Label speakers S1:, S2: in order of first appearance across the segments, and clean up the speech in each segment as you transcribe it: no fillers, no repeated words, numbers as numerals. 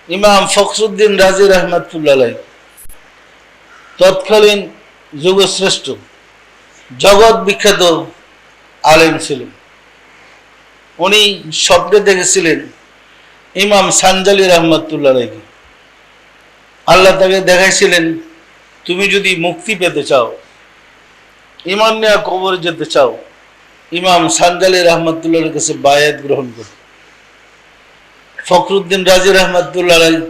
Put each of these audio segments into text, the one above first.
S1: ইমাম ফখরুদ্দিন রাজি রহমাতুল্লাহ আলাইহি তৎকালীন যুগশ্রেষ্ঠ জগৎ বিখ্যাত আলেম ছিলেন। উনি স্বপ্নে দেখেছিলেন ইমাম সানজালি রহমাতুল্লাহ আলাইহি। আল্লাহ তাকে দেখাইছিলেন, তুমি যদি মুক্তি পেতে চাও, ইমান নিয়ে কবরে যেতে চাও, ইমাম সানজালি রহমাতুল্লাহর কাছে বায়াত গ্রহণ করো। ফখরুদ্দিন রাজি রহমাতুল্লাহ আলাইহি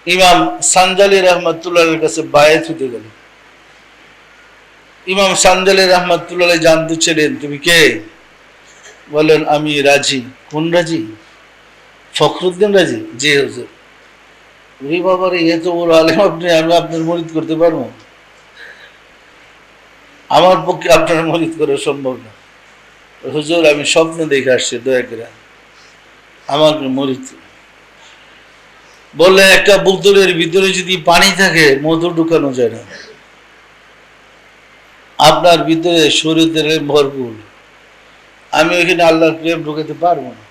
S1: ইমাম সানজালি রহমাতুল্লাহর কাছে বায়াত হতে গেল। ইমাম সানজালি রহমাতুল্লাহ আলাইহি জানতে ছিলেন, তুমি কে? বলেন, আমি রাজি। কোন রাজি? ফখরুদ্দিন রাজি। জি হুজুর। ওরে বাবারে, এত বড় আলেম আপনি, আমি আপনার মুরিদ করতে পারবো? আমার পক্ষে আপনার মুরিদ করা সম্ভব না। হুজুর, আমি স্বপ্ন দেখে আসছি, দয়া করে আমাকে মুরিদ। বললেন, একটা বোতলের ভিতরে যদি পানি থাকে মধু ঢুকানো যায় না। আপনার ভিতরে শরীরের ভরপুর, আমি ওইখানে আল্লাহর প্রেম ঢুকাতে পারবো না।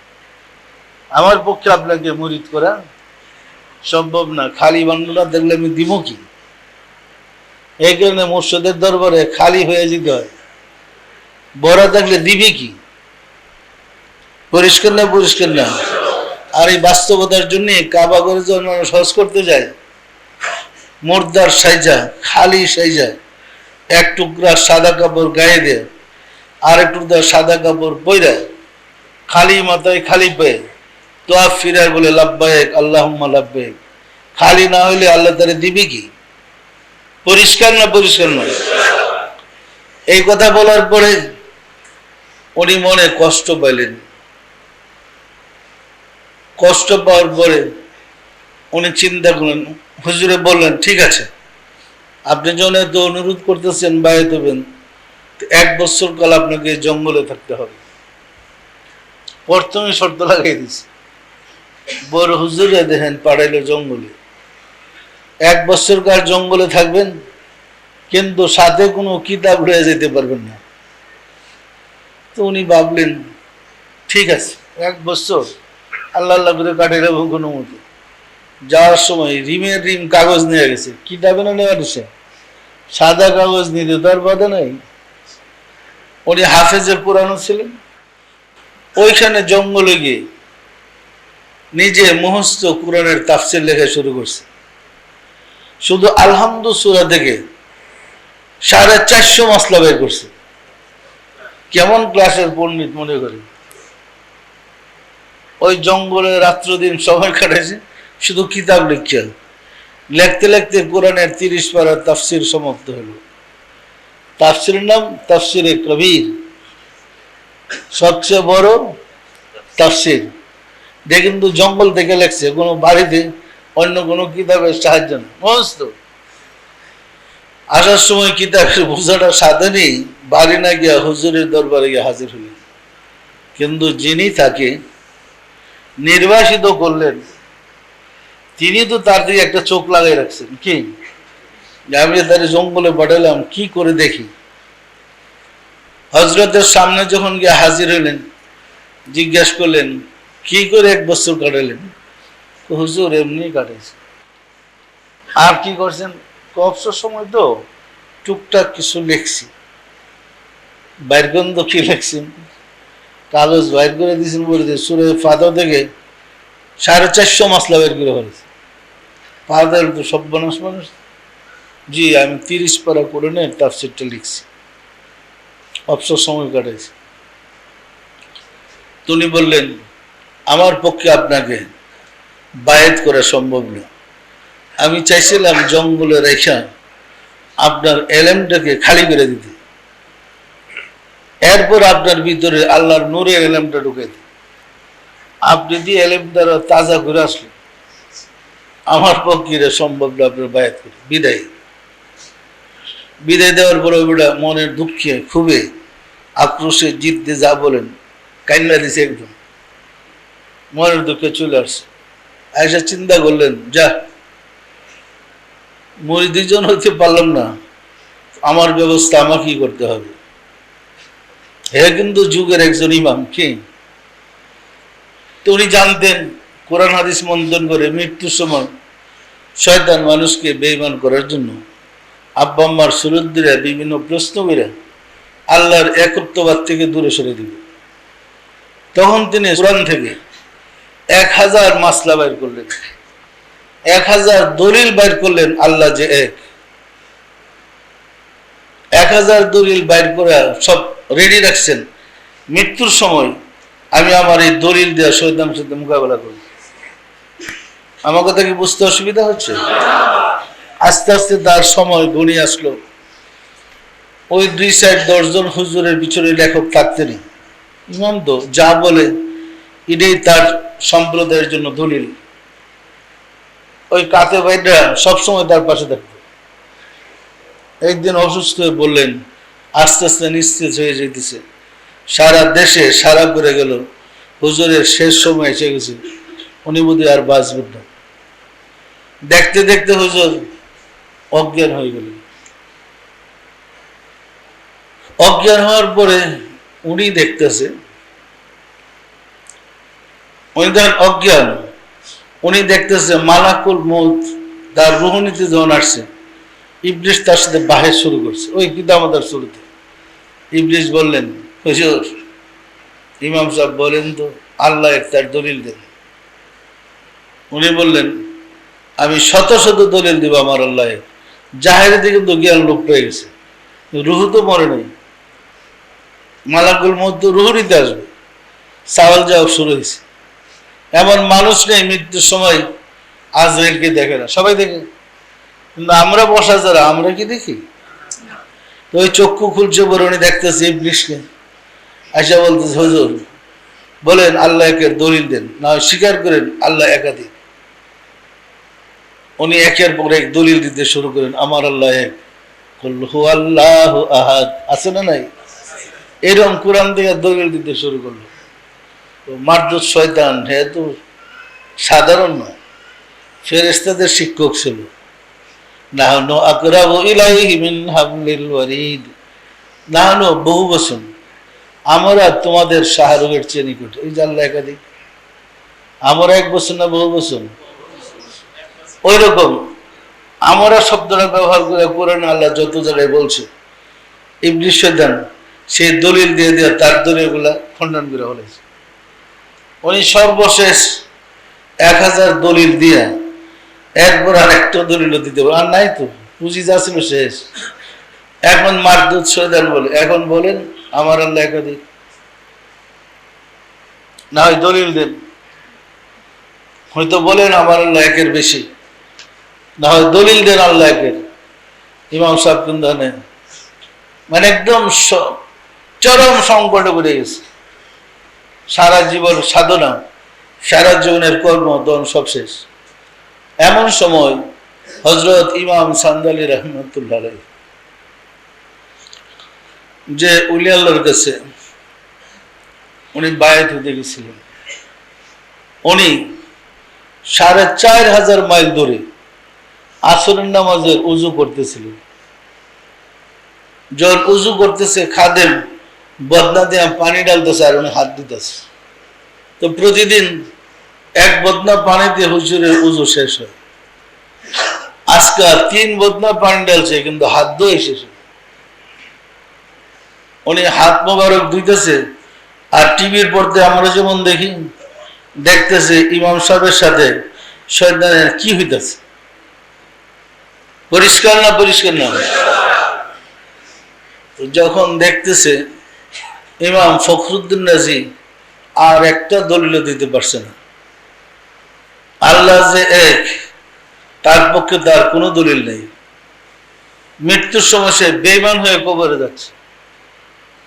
S1: আমার পক্ষে আপনাকে মুরিদ করা সম্ভব না। খালি বান্ডুলা দেখলে আমি দিব কি? এই কারণে মুর্শিদের দরবারে খালি হয়ে যেতে হয়। বড় থাকলে দিবে কি? পরিষ্কার না? পরিষ্কার না? আর এই বাস্তবতার জন্য কাবা করে যখন মানুষ হজ করতে যায়, মুর্দার সাইজা, খালি সাইজা, এক টুকরা সাদা কাপড় গায়ে দেয়, আর এক টুকরা সাদা কাপড় পইরা, খালি মাথায় খালি পায়ে তোয়াফ ফিরায় বলে লাব্বাইক আল্লাহুম্মা লাব্বাইক। খালি না হইলে আল্লাহ তারে দিবে কি? পরিষ্কার না? পরিষ্কার নয়? এই কথা বলার পরে উনি মনে কষ্ট পাইলেন। কষ্ট পাওয়ার পরে উনি চিন্তা করলেন, হুজুরে বললেন, ঠিক আছে, আপনি যখন এত অনুরোধ করতেছেন বায়াত হবেন, 1 বছর কাল আপনাকে জঙ্গলে থাকতে হবে। প্রথমে শর্ত লাগাই দিচ্ছে, বড় হুজুরে দেখেন পাঠাইলো জঙ্গলে, 1 বছর কাল জঙ্গলে থাকবেন, কিন্তু সাথে কোনো কিতাব লয়ে যেতে পারবেন না। তো উনি ভাবলেন, ঠিক আছে, 1 বছর আল্লাহ আল্লাহ করে কাটিয়ে দেবো কোনো মতো। যাওয়ার সময় রিমের রিম কাগজ নিয়ে গেছে, কিতাবে না নেওয়া দিছে, সাদা কাগজ নিতে তার বাধা নাই। উনি হাফেজে কোরআন ছিলেন। ওইখানে জঙ্গলে গিয়ে নিজে মুখস্থ কোরআনের তাফসীর লেখা শুরু করছে। শুধু আলহামদু সূরা থেকে 450 মাসলা বের করছে। কেমন ক্লাসের পণ্ডিত মনে করি! ওই জঙ্গলে রাত্র দিন সময় কাটাইছে শুধু কিতাব লিখছে। লিখতে লিখতে কোরআনের 30 পারা তাফসীর সমাপ্ত হলো। তাফসীরের নাম তাফসীরে কবির, সবচেয়ে বড় তাফসীর। এটা কিন্তু জঙ্গল থেকে লেখছে, কোনো বাড়িতে অন্য কোনো কিতাবের সাহায্য নেই। মস্ত আসার সময় কিতাবের বোঝাটা সাথে নেই, বাড়ি না গিয়া হুজুরের দরবারে গিয়ে হাজির হলেন। কিন্তু যিনি তাকে নির্বাসিত করলেন, তিনি তো তার দিকে একটা চোখ লাগাই রাখছেন। কি, আমি তার জঙ্গলে পাঠালাম, কি করে দেখি। হজরতের সামনে যখন গিয়ে হাজির হলেন, জিজ্ঞাসা করলেন, কি করে 1 বছর কাটালেন? হুজুর, এমনি কাটাইছে। আর কি করছেন? অবসর সময় তো টুকটাক কিছু লিখছি। বাইর করেন তো, কি লিখছেন? কাগজ বাইর করে দিয়েছেন, বলে সূরা ফাতিহা থেকে 450 মাসলা বের করে ফেলেছে। ফাতিহার তো সব মানুষ। জি, আমি 30 পারা কোরআনের তাফসীরটা লিখছি, অবসর সময় কাটাইছি। তিনি বললেন, আমার পক্ষে আপনাকে বায়াত করা সম্ভব না। আমি চাইছিলাম জঙ্গলে রেখা আপনার এলেমটাকে খালি করে দিতে, এরপর আপনার ভিতরে আল্লাহর নূরের এলেমটা ঢুকে দিতে। আপনি দিয়ে এলেম দ্বারা তাজা করে আসলেন, আমার পক্ষে এটা সম্ভব না আপনার বায়াত করে। বিদায় দেওয়ার পরে ওটা মনের দুঃখে খুবই আক্রোশে জিততে যা বলেন, কান্না দিছে, একদম মনের দুঃখে চলে আসছে। আয়েশা চিন্তা করলেন, যা মুরিদজন হইতে পারলাম না, আমার ব্যবস্থা আমাকেই করতে হবে। হে কিন্তু যুগের একজন ইমাম। কি, তো উনি জানতেন কোরআন হাদিস মন্থন করে মৃত্যুর সময় শয়তান মানুষকে বেঈমান করার জন্য আব্বা আম্মার সুরুদ্দিরা বিভিন্ন প্রশ্ন করে আল্লাহর একত্ববাদ থেকে দূরে সরে দিবে। তখন তিনি কোরআন থেকে 1000 মাসলা বাইর করলেন, 1000 দলিল বাইর করলেন আল্লাহ যে এক। 1000 দলিল বাইর করে সব রেডি রাখছেন, মৃত্যুর সময় আমি আমার এই দলিল দেওয়া শয়তানের সাথে মোকাবেলা করব। আমার কথা কি বুঝতে অসুবিধা হচ্ছে? আস্তে আস্তে তার সময় ঘনিয়ে আসলো। ওই 2 সাইড 10 জন হুজুরের পিছনে লেখক থাকতেনি। ইমাম তো যা বলে এটাই তার সম্প্রদায়ের জন্য দলিল। ওই কাতে ভাইরা সবসময় তার পাশে থাকতো। একদিন অসুস্থ হয়ে বললেন, আস্তে আস্তে নিস্তেজ হয়ে যেতেছে, সারা দেশে সারা করে গেল, হুজুরের শেষ সময় এসে গেছে, উনি বোধহয় আর বাঁচবেন না। দেখতে দেখতে হুজুর অজ্ঞান হয়ে গেলেন। অজ্ঞান হওয়ার পরে উনি দেখতেছে, উনি তখন অজ্ঞান, উনি দেখতেছে মালাকুল মউত তার রূহ নিতে যখন আসছে, ইবলিস তার সাথে বাহের শুরু করছে। ওই কিতামাদার শুরুতে ইবলিস বললেন, হুজুর ইমাম সাহেব বলেন তো আল্লাহ তার দলিল দেন। উনি বললেন, আমি শত শত দলিল দিব আমার আল্লাহ। জাহের দিকে তো জ্ঞান লোপ পেয়ে গেছে, রুহু তো মরে নাই। মালাকুল মউত তো রুহ নিতে আসবে, সাওয়াল জবাব শুরু হয়েছে। এমন মানুষ নেই মৃত্যুর সময় আজরাইলকে দেখে না, সবাই দেখে, কিন্তু আমরা বসা যারা আমরা কি দেখি? তো ওই চক্ষু খুলছে পরে উনি দেখতেছে ইবলিসকে, আশা বলতেছে, হুজুর বলেন আল্লাহ একের দলিল দেন, না স্বীকার করেন আল্লাহ একাধিক। উনি একের পর এক দলিল দিতে শুরু করেন, আমার আল্লাহ এক, কুল হু আল্লাহু আহাদ, আছে না নাই? এরকম কোরআন থেকে দলিল দিতে শুরু করলো। তো মারদুদ শয়তান হে তো সাধারণ নয়, ফেরেশতাদের শিক্ষক ছিল। নাহনু আকরাবু ইলাইহি মিন হাবলিল ওয়ারিদ, নাহনু বহু বচন, আমরা তোমাদের শাহরুখের চেয়ে নিকট। এই যে আল্লাহ একাধিক, আমরা এক বছর না বহু বচন? ওই রকম আমরা শব্দটা ব্যবহার করে কোরআন আল্লাহ যত জায়গায় বলছে, ইবলিস শয়তান সেই দলিল দিয়ে দিয়ে তার দলিলগুলা খণ্ডন করে বলেছে। উনি সর্বশেষ 1000 দলিল দিয়া একবার আর একটা দলিল দিতে পারে আর নাই, তো পুঁজি যা ছিল শেষ। এখন মারদুদ শয়তান বলে, এখন বলেন আমার আল্লাহ একাধিক, না হয় দলিল দেন, হয়তো বলেন আমার আল্লাহ একের বেশি, না হয় দলিল দেন আল্লাহ একের। ইমাম সাহেব কিন্তু মানে একদম চরম সংকটে পড়ে গেছে। সারা জীবন সাধনা, সারা জীবনের কর্ম দন সব শেষ। এমন সময় হযরত ইমাম সান্দালি রাহমাতুল্লাহ আলাইহি, যে উলি আল্লাহর কাছে উনি বায়াত হতে গেছিলেন, উনি 4500 মাইল দূরে আসরের নামাজের উজু করতেছিলেন। যখন উজু করতেছে, খাদেম বদনা দিয়ে পানি ডালতেছে আর উনি হাত দিতেছে। তো প্রতিদিন এক বদনা পানি দিয়ে হুজুরের উজু শেষ হয়। আজকে 3 বদনা পানি ডালছে কিন্তু হাত ধুয়ে শেষ হয়। উনি হাত মোবারক ধুইতেছে আর টিভির পর্দায় আমরা যেমন দেখি, দেখতেছে ইমাম সাহেবের সাথে শয়তানের কি হইতেছে। পরিষ্কার না? পরিষ্কার না? যখন দেখতেছে ইমাম ফখরুদ্দিন রাজি আর একটা দলিল দিতে পারছে না, আল্লাহ যে এক, তার পক্ষে তার কোনো দলিল নেই, মৃত্যুর সময় সে বেঈমান হয়ে কবরে যাচ্ছে।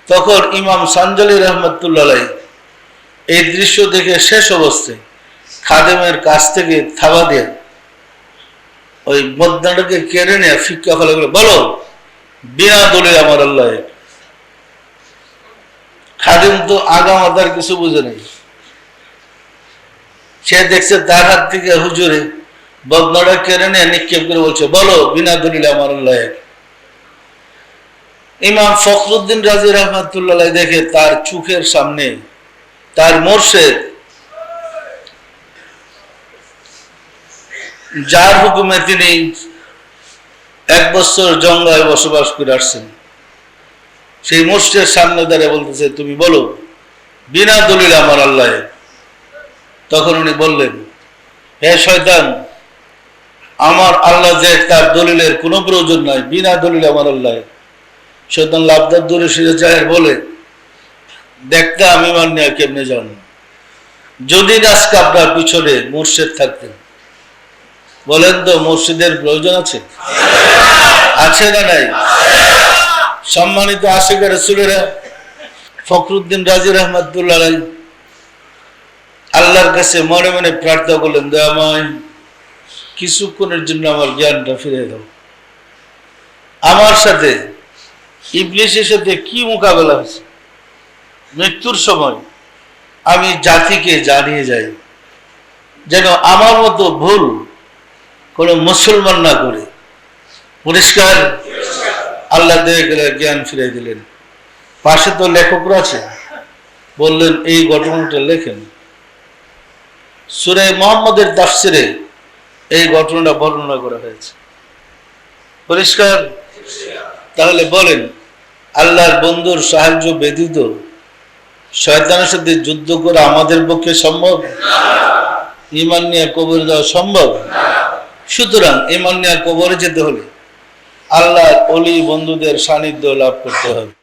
S1: তখন ইমাম সানজালি রহমতুল্লাহ আলাইহি এই দৃশ্য দেখে শেষ অবস্থায় খাদেমের কাছ থেকে থাবা দিয়ে ওই বদনাটাকে কেড়ে নিয়ে ফিক্কা ফেলে বলো বিনা দলিল আমার আল্লাহ এক। খাদেম তো আগামাতার কিছু বুঝে নেই, সে দেখছে তার হাত থেকে হুজুরে বদনাটা কেড়ে নিয়ে নিক্ষেপ করে বলছে, বলো বিনা দলিল আমার আল্লাহ এক। ইমাম ফখরুদ্দিন রাজি রহমাতুল্লাহ দেখে তার চোখের সামনে তার মুর্শিদ যার হুকুমে তিনি 1 বছর জঙ্গলে বসবাস করে আসছেন, সেই মুর্শিদের সামনে দাঁড়িয়ে বলতেছে, তুমি বলো বিনা দলিল আমার আল্লাহ। তখন উনি বললেন, হে শয়তান, আমার আল্লাহ যে, তার দলিলের কোনো প্রয়োজন নাই, বিনা দলিল আমার আল্লাহ। শয়তান লাভদার দূরে সরে যায় বলে, দেখতে আমি মানিয়া কেমনে যান, যদি আজকে আপনার পিছনে মুর্শিদ থাকতেন, বলেন তো মুর্শিদের প্রয়োজন আছে? আছে না নাই? সম্মানিত আশিক রাসূলেরা, ফখরুদ্দিন রাজি রহমাতুল্লাহ আলাইহি আল্লাহর কাছে মনে মনে প্রার্থনা করলেন, দয়াময় কিছুক্ষণের জন্য আমার জ্ঞানটা ফিরে দাও। আমার সাথে ইবলিসের সাথে কি মোকাবেলা হয়েছে, মৃত্যুর সময় আমি জাতিকে জানিয়ে যাই, যেন আমার মতো ভুল কোন মুসলমান না করে। পরিষ্কার? আল্লাহ দেখে গেলে জ্ঞান ফিরে দিলেন। পাশে তো লেখকরা আছে, বললেন এই ঘটনাটা লেখেন। সূরা মুহাম্মদের তাফসিরে এই ঘটনাটা বর্ণনা করা হয়েছে। পরিষ্কার? তাহলে বলেন, আল্লাহর বন্ধুর সাহায্য ব্যতীত শয়তানের সাথে যুদ্ধ করা আমাদের পক্ষে সম্ভব? ঈমান নিয়ে কবরে যাওয়া সম্ভব? সুতরাং ঈমান নিয়ে কবরে যেতে হলে আল্লাহর ওলি বন্ধুদের সান্নিধ্য লাভ করতে হবে।